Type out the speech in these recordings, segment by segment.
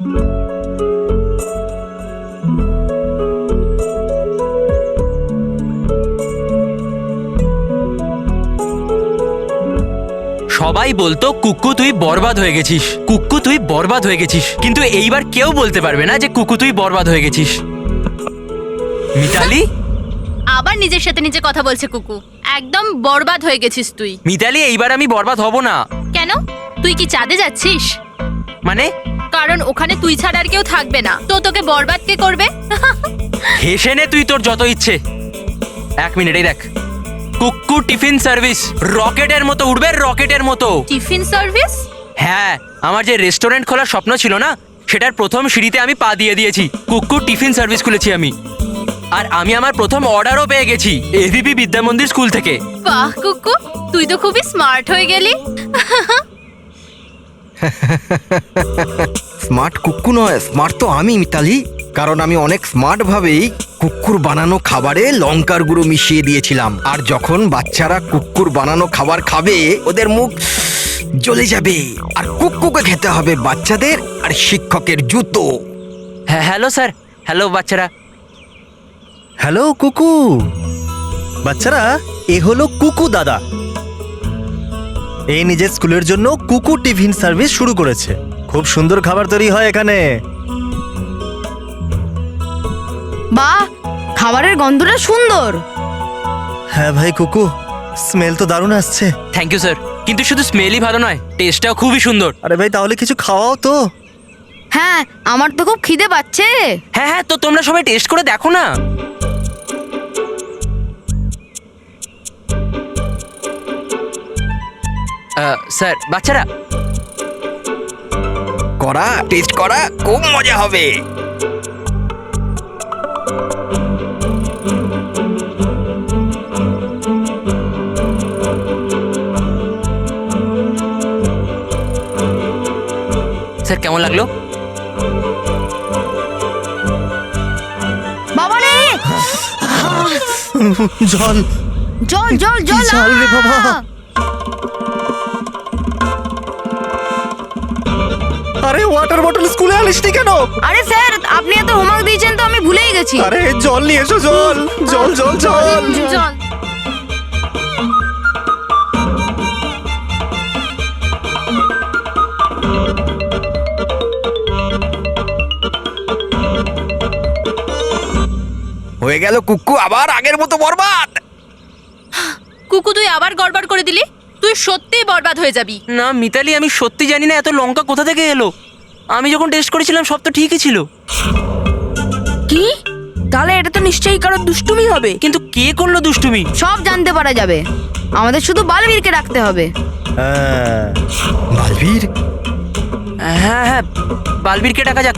সবাই বলতো কুকু তুই বরবাদ হয়ে গেছিস, কুকু তুই বরবাদ হয়ে গেছিস, কিন্তু এইবার কেউ বলতে পারবে না যে কুকু তুই বরবাদ হয়ে গেছিস। মিতালি, আবার নিজের সাথে নিজে কথা বলছে কুকু। একদম বরবাদ হয়ে গেছিস তুই। মিতালি এইবার আমি বরবাদ হব না। কেন? তুই কি চাঁদে যাচ্ছিস? মানে? কারণ ওখানে তুই ছাড়া আর কেউ থাকবে না, তো তোকে বরবাদ কে করবে? হেসে নে তুই তোর যত ইচ্ছে। 1 মিনিট, এই দেখ, কুকু টিফিন সার্ভিস রকেটের মতো উড়বে, রকেটের মতো। Tiffin service? হ্যাঁ, আমার যে রেস্টুরেন্ট খোলার স্বপ্ন ছিল না, সেটার প্রথম সিঁড়িতে আমি পা দিয়ে দিয়েছি। কুকু টিফিন সার্ভিস খুলেছি আমি, আর আমি আমার প্রথম অর্ডারও পেয়ে গেছি এবিপি বিদ্যা মন্দির স্কুল থেকে। বাহ কুকু, তুই তো খুবই স্মার্ট হয়ে গেলি। স্মার্ট কুক্কু নয়, স্মার্ট তো আমি মিতালি, কারণ আমি অনেক স্মার্ট ভাবেই কুক্কুর বানানো খাবারে লঙ্কার গুঁড়ো মিশিয়ে দিয়েছিলাম। আর যখন বাচ্চারা কুক্কুর বানানো খাবার খাবে, ওদের মুখ জ্বলে যাবে। আর কুক্কুকে খেতে হবে বাচ্চাদের আর শিক্ষকের জুতো। হ্যাঁ, হ্যালো স্যার। হ্যালো বাচ্চারা। হ্যালো কুকু। বাচ্চারা, এ হলো কুকু দাদা। এই নিজের স্কুলের জন্য কুকু টিফিন সার্ভিস শুরু করেছে। খুব সুন্দর খাবার তৈরি হয় এখানে। বাহ, খাবারের গন্ধটা সুন্দর। হ্যাঁ ভাই কুকু, স্মেল তো দারুণ আসছে। থ্যাংক ইউ স্যার, কিন্তু শুধু স্মেলই ভালো নয়, টেস্টটাও খুবই সুন্দর। আরে ভাই, তাহলে কিছু খাওয়াও তো। হ্যাঁ, আমার তো খুব খিদে পাচ্ছে। হ্যাঁ হ্যাঁ, তো তোমরা সবাই টেস্ট করে দেখো না। স্যার, বাচ্চারা করা, টেস্ট করা, খুব মজা হবে। স্যার কেমন লাগলো? বাবা রে, জল জল জল কি জল জল রে বাবা। আরে ওয়াটার বটল স্কুলে আনিসনি কেন? আরে স্যার, আপনি এত হোমওয়ার্ক দিয়েছেন তো আমি ভুলেই গেছি। আরে জল নিয়ে এসো, জল জল জল জল। চল। হয়ে গেল কুক্কু আবার আগের মতো বরবাদ। কুকু, তুই আবার গড়বড় করে দিলি। তুই সত্যিই বরবাদ হয়ে যাবি। না মিতালি, আমি সত্যি জানি না এত লঙ্কা কোথা থেকে এলো। আমি যখন টেস্ট করেছিলাম সব তো ঠিকই ছিল। কি? তাহলে এটা তো নিশ্চয়ই কারো দুষ্টুমি হবে। কিন্তু কে করলো দুষ্টুমি? সব জানতে পারা যাবে। আমাদের শুধু বালবীরকে রাখতে হবে। হ্যাঁ, বালবীর? হ্যাঁ হ্যাঁ, বালবীরকে ডাকা যাক।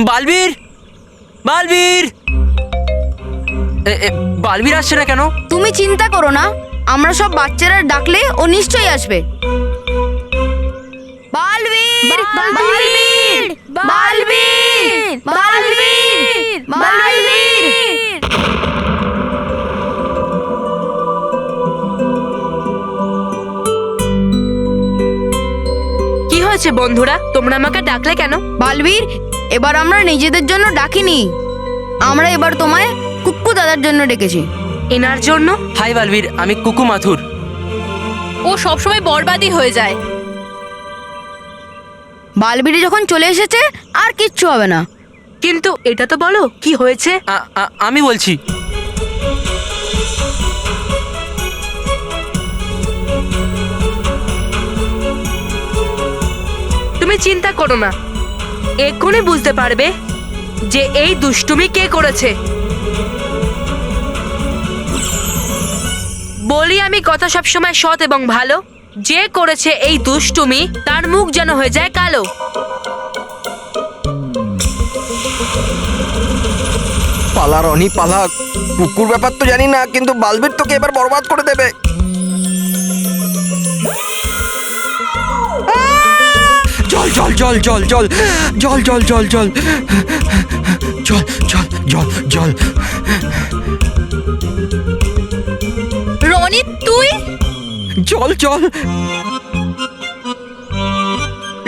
বালবীর, বালবীর, বালবীর আসছে না কেন? তুমি চিন্তা করো না, আমরা সব বাচ্চারা ডাকলে ও নিশ্চয়ই আসবে। বালবীর, বালবীর, বালবীর, বালবীর, বালবীর। কি হয়েছে বন্ধুরা, তোমরা আমাকে ডাকলে কেন? বালবীর, এবার আমরা নিজেদের জন্য ডাকিনি, আমরা এবার তোমায় কুক্কু দাদার জন্য ডেকেছি। এনার জন্য? হাই বালবীর, আমি কুকু মাথুর। ও সবসময় বরবাদই হয়ে যায়। বালবীর যখন চলে এসেছে আর কিচ্ছু হবে না। কিন্তু এটা তো বলো কি হয়েছে। আমি বলছি। তুমি চিন্তা করো না, এক্ষুনি বুঝতে পারবে যে এই দুষ্টুমি কে করেছে। বলি আমি কথা সবসময় সৎ এবং ভালো। যে করেছে এই দুষ্টুমি, তার মুখ যেন হয়ে যায় কালো। পালা রনি পালা, কুকুর ব্যাপার তো জানি না, কিন্তু বালবীর তোকে এবার বরবাদ করে দেবে। জল জল জল জল জল জল জল জল জল জল জল জল জল। রনি, তুই? জল জল।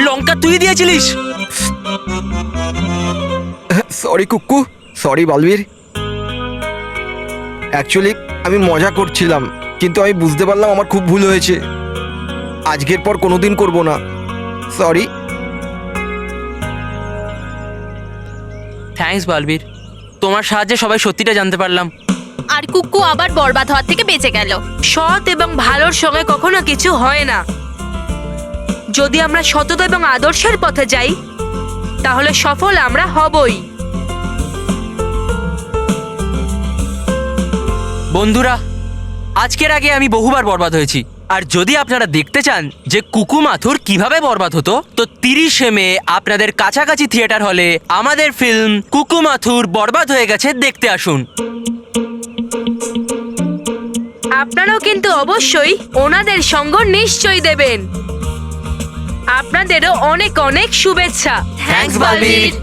লঙ্কা তুই দিয়েছিলিস? Sorry কুক্কু, sorry Balbir. অ্যাকচুয়ালি আমি মজা করছিলাম, কিন্তু আমি বুঝতে পারলাম আমার খুব ভুল হয়েছে। আজকের পর কোনোদিন করব না। সরি। থ্যাঙ্কস বলবীর, তোমার সাহায্যে সবাই সত্যিটা জানতে পারলাম। আর কুক্কু আবার বরবাদ হওয়ার থেকে বেঁচে গেল। সৎ এবং ভালোর সঙ্গে কখনো কিছু হয় না। যদি আমরা সততা এবং আদর্শের পথে যাই তাহলে সফল আমরা হবই। বন্ধুরা, আজকের আগে আমি বহুবার বরবাদ হয়েছি, আর যদি আপনারা দেখতে চান যে কুকু মাথুর কিভাবে বরবাদ হতো, তো 30শে মে আপনাদের কাছাকাছি থিয়েটার হলে আমাদের ফিল্ম কুকু মাথুর বরবাদ হয়ে গেছে দেখতে আসুন। আপনারাও কিন্তু অবশ্যই ওনাদের সঙ্গ নিশ্চয়ই দেবেন। আপনাদেরও অনেক অনেক শুভেচ্ছা। থ্যাঙ্কস বলবীর।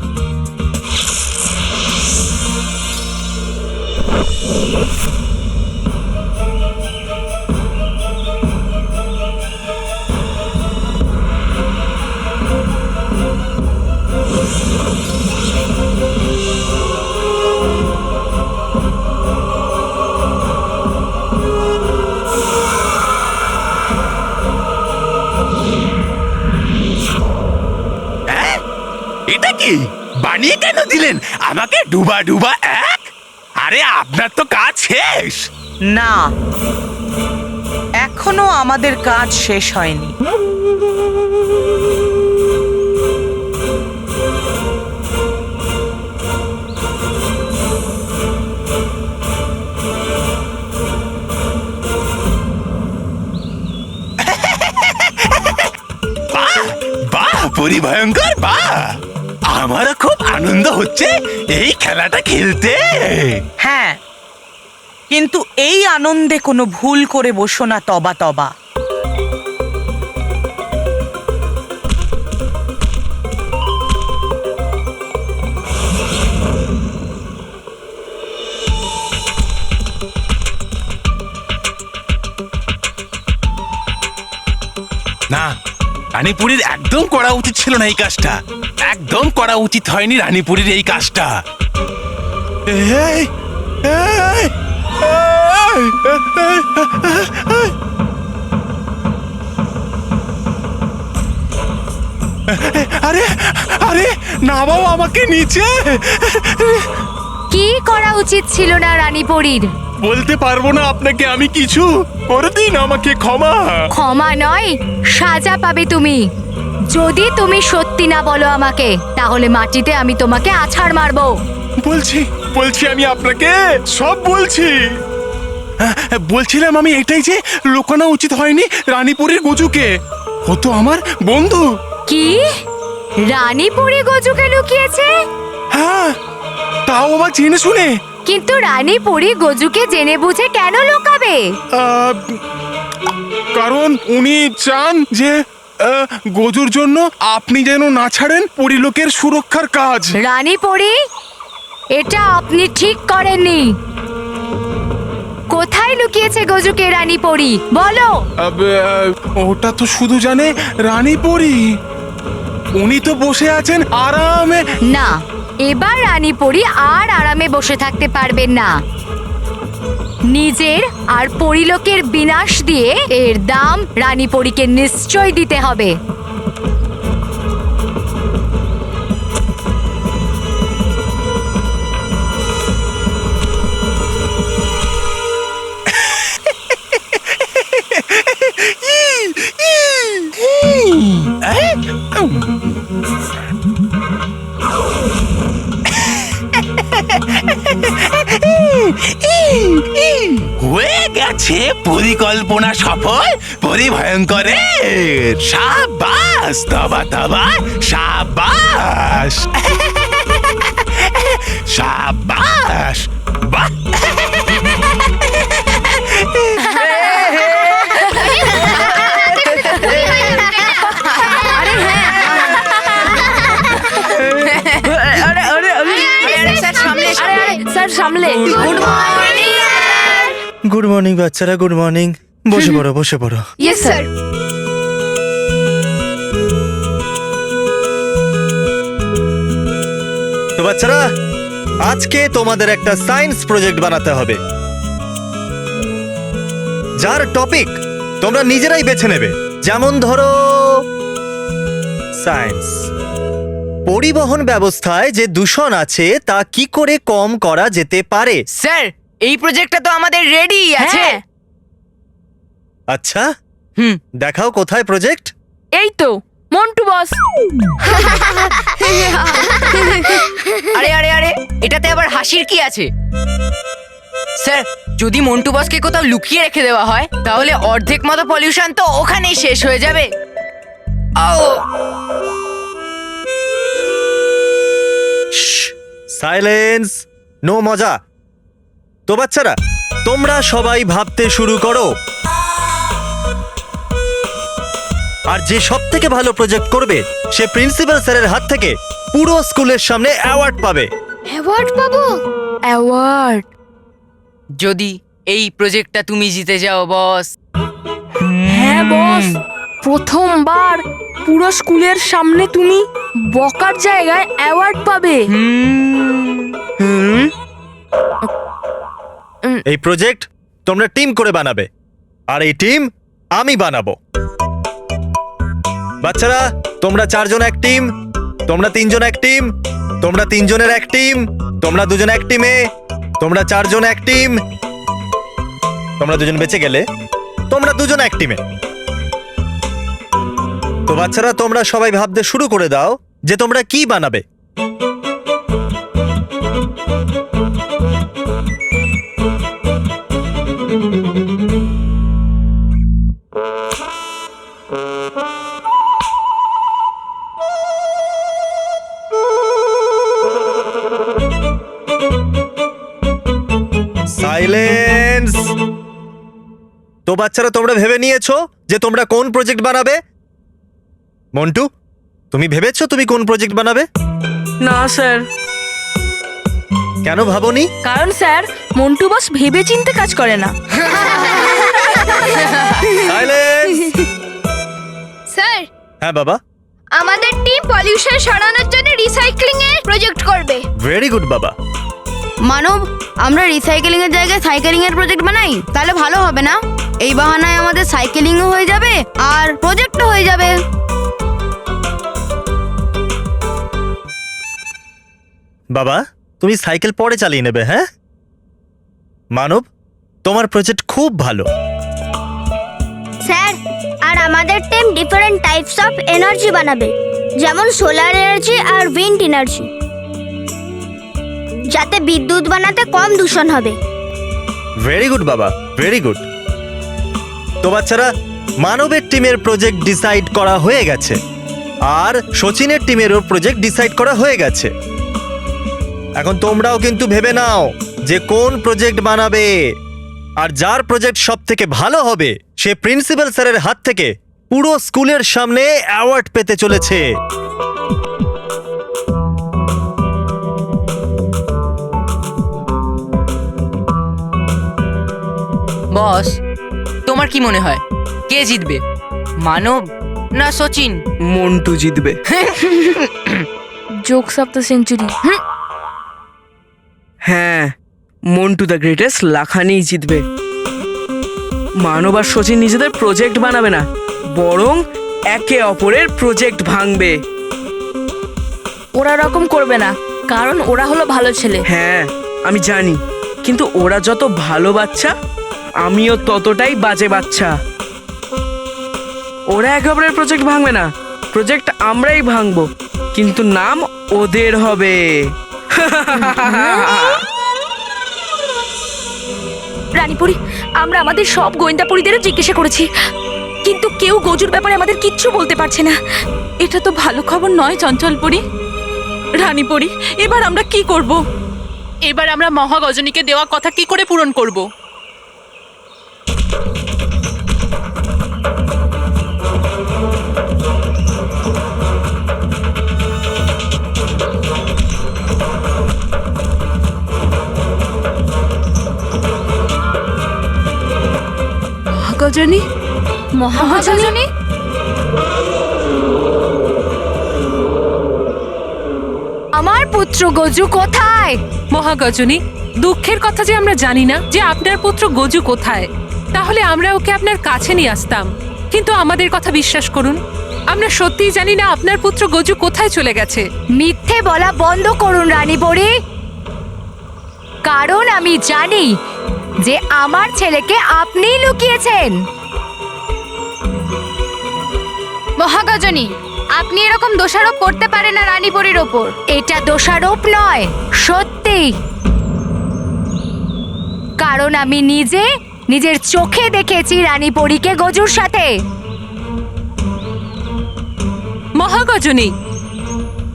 এটা কি বানিয়ে কেন দিলেন আমাকে ডুবা ডুবা এক? আরে আপনার তো কাজ শেষ। না, এখনো আমাদের কাজ শেষ হয়নি। বাহ বাহ পরিভয়ঙ্কর বাহ, আমারও খুব আনন্দ হচ্ছে এই খেলাটা খেলতে। হ্যাঁ, কিন্তু এই আনন্দে কোনো ভুল করে বসো না তবা তবা। না, রানীপুরীর একদম করা উচিত ছিল না এই কাজটা, একদম করা উচিত হয়নি রানীপুরীর এই কাজটা। এই, এই, এই, আরে আরে নামাও আমাকে নিচে। কি করা উচিত ছিল না রানীপুরীর? বলতে পারবো না আপনাকে আমি কিছু, করে দিন আমাকে ক্ষমা। ক্ষমা নয়, সাজা পাবে তুমি। যদি তুমি সত্যি না বলো আমাকে, তাহলে মাটিতে আমি তোমাকে আছাড় মারবো। বলছি বলছি আমি আপনাকে সব বলছি। বলছিলাম আমি এটাই যে লুকানো উচিত হয়নি রানীপুরীর গজুকে, ও তো আমার বন্ধু। কি? রানীপুরী গজুকে লুকিয়েছে? হ্যাঁ, তাও আবার জেনে শুনে। কিন্তু রানীপুরী গজুকে জেনে বুঝে কেন লুকাবে? আহ, কারণ উনি চান যে গজুর জন্য আপনি যেন না ছাড়েন পরিলোকের সুরক্ষার কাজ। রানীপুরী, এটা আপনি ঠিক করেননি। কোথায় লুকিয়েছে গজুকে রানীপুরী? বলো। ওটা তো শুধু জানে রানীপুরী। উনি তো বসে আছেন আরামে। না, এবার রানীপুরী আর আরামে বসে থাকতে পারবেন না। নিজের আর পরিলোকের বিনাশ দিয়ে এর দাম রানীপুরীকে নিশ্চয় দিতে হবে। হয়ে গেছে পরিকল্পনা সফল পরিভয়ঙ্করের। সাবাস তবা তবা, সাবাস সাবাস। বাহ, স্যার সামলে। গুড মর্নিং বাচ্চারা, গুড মর্নিং। বসে পড়ো, বসে পড়ো। Yes sir. তো বাচ্চারা, আজকে তোমাদের একটা সায়েন্স প্রজেক্ট বানাতে হবে, যার টপিক তোমরা নিজেরাই বেছে নেবে। যেমন ধরো সায়েন্স, পরিবহন ব্যবস্থায় যে দূষণ আছে তা কি করে কম করা যেতে পারে। স্যার এই প্রজেক্টটা তো আমাদের রেডি আছে। হ্যাঁ আচ্ছা, হুম। দেখাও কোথায় প্রজেক্ট। এই তো মন্টু বস। আরে আরে আরে, এটাতে আবার হাসির কি আছে? স্যার যদি মন্টু বসকে কোথাও লুকিয়ে রেখে দেওয়া হয় তাহলে অর্ধেক মতো পলিউশন তো ওখানেই শেষ হয়ে যাবে। ও সাইলেন্স, নো মজা। তো বাচ্চারা, তোমরা সবাই ভাবতে শুরু করো, আর যে সব থেকে ভালো প্রজেক্ট করবে সে প্রিন্সিপাল স্যারের হাত থেকে পুরো স্কুলের সামনে অ্যাওয়ার্ড পাবে। অ্যাওয়ার্ড পাবো? অ্যাওয়ার্ড? যদি এই প্রজেক্টটা তুমি জিতে যাও বস। হ্যাঁ বস, প্রথমবার পুরো স্কুলের সামনে তুমি বকার জায়গায় অ্যাওয়ার্ড পাবে। এই প্রজেক্ট তোমরা টিম করে বানাবে, আর এই টিম আমি বানাবো। বাচ্চারা, তোমরা 4 জন এক টিম, তোমরা 3 জন এক টিম, তোমরা 3 জনের এক টিম, তোমরা 2 জন এক টিমে, তোমরা 4 জন এক টিম, তোমরা 2 জন বেঁচে গেলে তোমরা 2 জন এক টিমে। তো বাচ্চারা, তোমরা সবাই ভাবতে শুরু করে দাও যে তোমরা কি বানাবে। সাইলেন্স। তো বাচ্চারা, তোমরা ভেবে নিয়েছো যে তোমরা কোন প্রজেক্ট বানাবে? মন্টু, তুমি ভেবেছো তুমি কোন প্রজেক্ট বানাবে? না স্যার। কেন ভাবোনি? কারণ স্যার মন্টু বস ভেবে চিন্তে কাজ করে না। সাইলেন্স। স্যার, হ্যাঁ বাবা। আমাদের টিম পলিউশন সরানোর জন্য রিসাইক্লিং এর প্রজেক্ট করবে। ভেরি গুড বাবা। মানব, আমরা রিসাইকেলিং এর জায়গায় সাইকেলিং এর প্রজেক্ট বানাই, তাহলে ভালো হবে না? এই বাহানায় আমাদের সাইকেলিংও হয়ে যাবে আর প্রজেক্টও হয়ে যাবে। বাবা, তুমি সাইকেল পরে চালিয়ে নেবে, হ্যাঁ? মানব, তোমার প্রজেক্ট খুব ভালো। স্যার, আর আমাদের team different types of energy বানাবে, যেমন সোলার এনার্জি আর উইন্ড এনার্জি, যাতে বিদ্যুৎ বানাতে কম দূষণ হবে। ভেরি গুড বাবা, ভেরি গুড। তো বাচ্চারা, মানবের টিমের প্রজেক্ট ডিসাইড করা হয়ে গেছে, আর সচিনের টিমেরও প্রজেক্ট ডিসাইড করা হয়ে গেছে। এখন তোমরাও কিন্তু ভেবে নাও যে কোন প্রজেক্ট বানাবে, আর যার প্রজেক্ট সব থেকে ভালো হবে সে প্রিন্সিপাল স্যারের হাত থেকে পুরো স্কুলের সামনে অ্যাওয়ার্ড পেতে চলেছে। বস, তোমার কি মনে হয় কে জিতবে, মানব না সচিন? মন্টু জিতবে। Jokes of the century. হ্যাঁ, মন্টু দ্য গ্রেটেস্ট লাখানিই জিতবে। মানব আর সচিন নিজেদের প্রজেক্ট বানাবে না, বরং একে অপরের প্রজেক্ট ভাঙবে। ওরা রকম করবে না, কারণ ওরা হলো ভালো ছেলে। হ্যাঁ আমি জানি, কিন্তু ওরা যত ভালো বাচ্চা, আমিও ততটাই বাজে বাচ্চা। ওরা একে অপরের প্রজেক্ট ভাঙবে না, প্রজেক্ট আমরাই ভাঙবো, কিন্তু নাম ওদের হবে। রানীপুরি, আমরা আমাদের সব গোয়েন্দাপুরীদেরও জিজ্ঞাসা করেছি, কিন্তু কেউ গজুর ব্যাপারে আমাদের কিচ্ছু বলতে পারছে না। এটা তো ভালো খবর নয় চঞ্চলপুরি। রানীপুরি, এবার আমরা কি করব? এবার আমরা মহাগজনীকে দেওয়া কথা কি করে পূরণ করব? মহাগজনী? আমার পুত্র গজু কোথায়? মহাগজনী, দুঃখের কথা যে আমরা জানি না যে আপনার পুত্র গজু কোথায়, তাহলে আমরা ওকে আপনার কাছে নিয়ে আসতাম। কিন্তু আমাদের কথা বিশ্বাস করুন, আমরা সত্যিই জানি না আপনার পুত্র গজু কোথায় চলে গেছে। মিথ্যে বলা বন্ধ করুন রানী পরি, কারণ আমি জানি যে আমার ছেলেকে আপনিই লুকিয়েছেন। মহাগজনী, আপনি এরকম দোষারোপ করতে পারেন না রানী পরীর ওপর। এটা দোষারোপ নয়, সত্যি। কারণ আমি নিজের চোখে দেখেছি রানী পরীকে গজুর সাথে। মহাগজনী,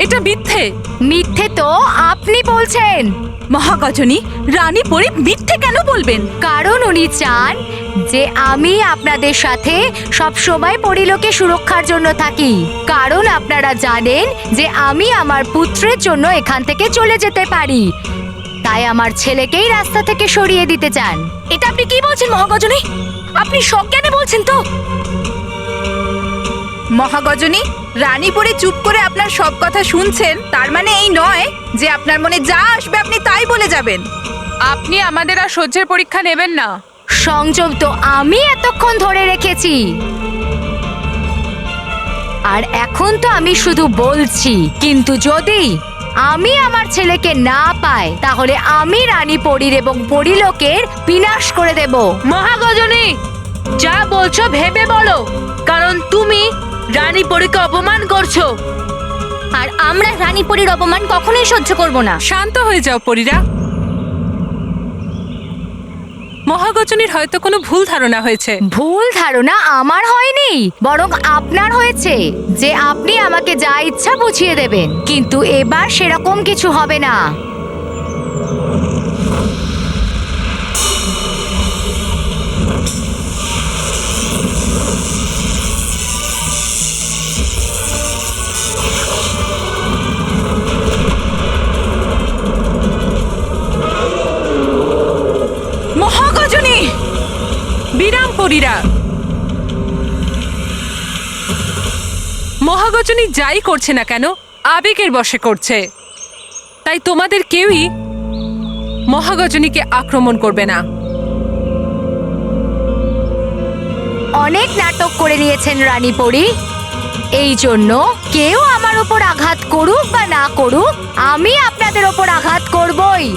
এটা মিথ্যে। মিথ্যে তো আপনি বলছেন। মহাগজনী, রানী পরি মিথ্যে কেন বলবেন? কারণ উনি চান যে আমি আপনাদের সাথে সব সময় পরিলোকে সুরক্ষার জন্য থাকি। কারণ আপনারা জানেন যে আমি আমার পুত্রের জন্য এখান থেকে চলে যেতে পারি, তাই আমার ছেলেকেই রাস্তা থেকে সরিয়ে দিতে চান। এটা আপনি কি বলছেন মহাগজনী? আপনি সজ্ঞানে বলছেন তো? মহাগজনী, রানী পরি চুপ করে আপনার সব কথা শুনছেন, তার মানে এই নয় যে আপনার মনে যা আসবে আপনি তাই বলে যাবেন। আপনি আমাদের আর সহ্যের পরীক্ষা নেবেন না। সংযম তো আমি এতক্ষণ ধরে রেখেছি, আর এখন তো আমি শুধু বলছি। কিন্তু যদি আমি আমার ছেলেকে না পাই, তাহলে আমি রানী পরীর এবং পরিলোকের বিনাশ করে দেব। মহাগজনী, যা বলছো ভেবে বলো, কারণ তুমি রানী পরীকে অপমান করছো, আর আমরা রানী পরীর অপমান কখনোই সহ্য করব না। শান্ত হয়ে যাও পরীরা। মহাগজনীর হয়তো কোনো ভুল ধারণা হয়েছে। ভুল ধারণা আমার হয়নি, বরং আপনার হয়েছে যে আপনি আমাকে যা ইচ্ছা বুঝিয়ে দেবেন। কিন্তু এবার সেরকম কিছু হবে না। মহাগজনী, বিরাম পরীরা। মহাগজনী যাই করছে না কেন আবেগের বশে করছে, তাই তোমাদের কেউই মহাগজনীকে আক্রমণ করবে না। অনেক নাটক করে নিয়েছেন রানী পরী, এই জন্য কেউ আমার ওপর আঘাত করুক বা না করুক, আমি আপনাদের ওপর আঘাত করবই।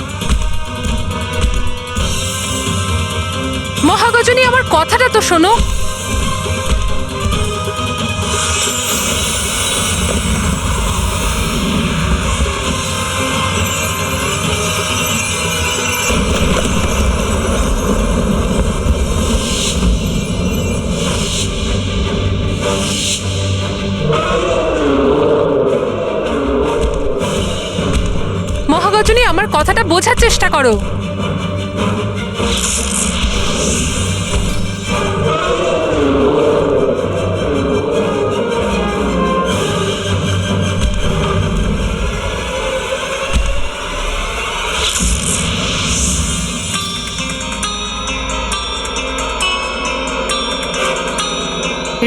মহাগজনী, আমার কথাটা তো শোনো। মহাগজনী, আমার কথাটা বোঝার চেষ্টা করো।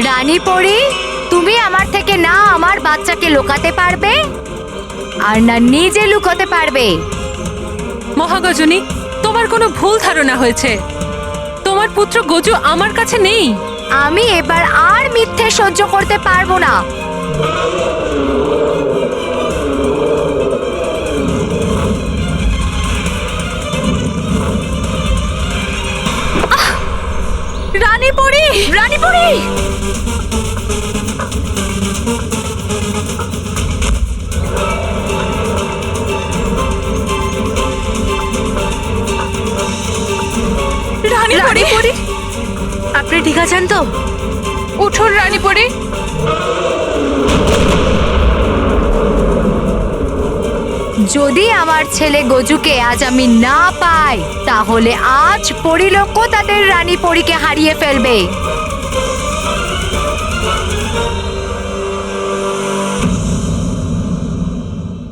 রানী পরী, তুমি আমার থেকে না আমার বাচ্চাকে লুকাতে পারবে, আর না নিজে লুকোতে পারবে। মহাগজনী, তোমার কোনো ভুল ধারণা হয়েছে। তোমার পুত্র গজু আমার কাছে নেই। আমি এবার আর মিথ্যে সহ্য করতে পারবো না। রানী পরী, রানী পরী, রানী পরী, আপনি ঠিক আছেন তো? উঠুন রানী পরী। যদি আমার ছেলে গজুকে আজ আমি না পাই, তাহলে আজ পরিলোকও তাদের রানী পরীকে হারিয়ে ফেলবে।